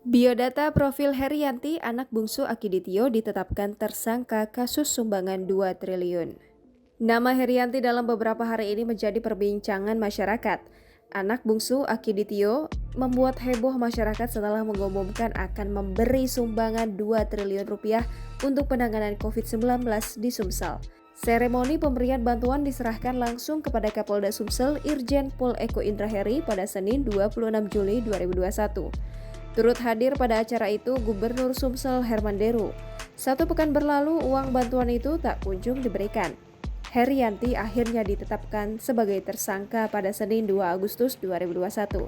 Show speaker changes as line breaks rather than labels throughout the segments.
Biodata profil Herianti, anak bungsu Akiditio ditetapkan tersangka kasus sumbangan 2 triliun. Nama Herianti dalam beberapa hari ini menjadi perbincangan masyarakat. Anak bungsu Akiditio membuat heboh masyarakat setelah mengumumkan akan memberi sumbangan 2 triliun rupiah untuk penanganan COVID-19 di Sumsel. Seremoni pemberian bantuan diserahkan langsung kepada Kapolda Sumsel Irjen Pol Eko Indraheri pada Senin 26 Juli 2021. Turut hadir pada acara itu Gubernur Sumsel Herman Deru. 1 pekan berlalu uang bantuan itu tak kunjung diberikan. Herianti akhirnya ditetapkan sebagai tersangka pada Senin 2 Agustus 2021.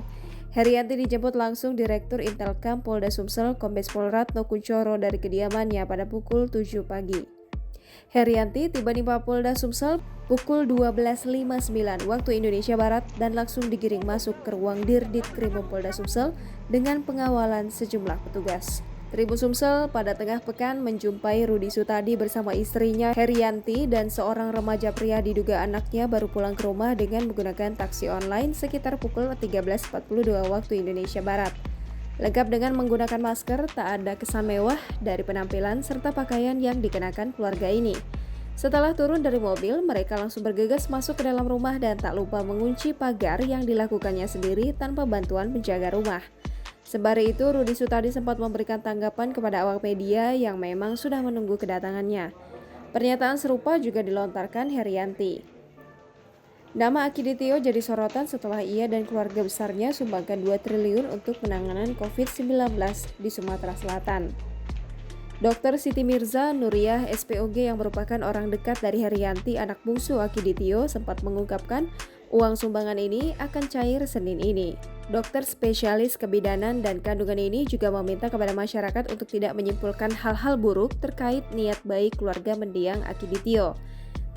Herianti dijemput langsung Direktur Intelkam Polda Sumsel Kombes Pol Ratno Kuncoro dari kediamannya pada pukul 7 pagi. Herianti tiba di Mapolda Sumsel pukul 12.59 waktu Indonesia Barat dan langsung digiring masuk ke ruang Dirdit Krimumpolda Sumsel dengan pengawalan sejumlah petugas. Tribun Sumsel pada tengah pekan menjumpai Rudi Sutadi bersama istrinya Herianti dan seorang remaja pria diduga anaknya baru pulang ke rumah dengan menggunakan taksi online sekitar pukul 13.42 waktu Indonesia Barat. Lengkap dengan menggunakan masker, tak ada kesan mewah dari penampilan serta pakaian yang dikenakan keluarga ini. Setelah turun dari mobil, mereka langsung bergegas masuk ke dalam rumah dan tak lupa mengunci pagar yang dilakukannya sendiri tanpa bantuan penjaga rumah. Sembari itu, Rudi Sutadi sempat memberikan tanggapan kepada awak media yang memang sudah menunggu kedatangannya. Pernyataan serupa juga dilontarkan Herianti. Nama Akiditio jadi sorotan setelah ia dan keluarga besarnya sumbangkan 2 triliun untuk penanganan COVID-19 di Sumatera Selatan. Dr. Siti Mirza Nuriyah SPOG yang merupakan orang dekat dari Herianti anak bungsu Akiditio sempat mengungkapkan uang sumbangan ini akan cair Senin ini. Dokter spesialis kebidanan dan kandungan ini juga meminta kepada masyarakat untuk tidak menyimpulkan hal-hal buruk terkait niat baik keluarga mendiang Akiditio.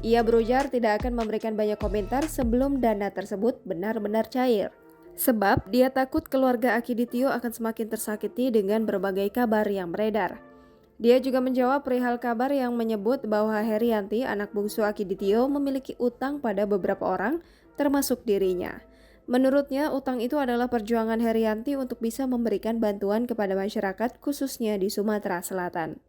Ia berujar tidak akan memberikan banyak komentar sebelum dana tersebut benar-benar cair. Sebab dia takut keluarga Akiditio akan semakin tersakiti dengan berbagai kabar yang beredar. Dia juga menjawab perihal kabar yang menyebut bahwa Herianti, anak bungsu Akiditio, memiliki utang pada beberapa orang, termasuk dirinya. Menurutnya, utang itu adalah perjuangan Herianti untuk bisa memberikan bantuan kepada masyarakat khususnya di Sumatera Selatan.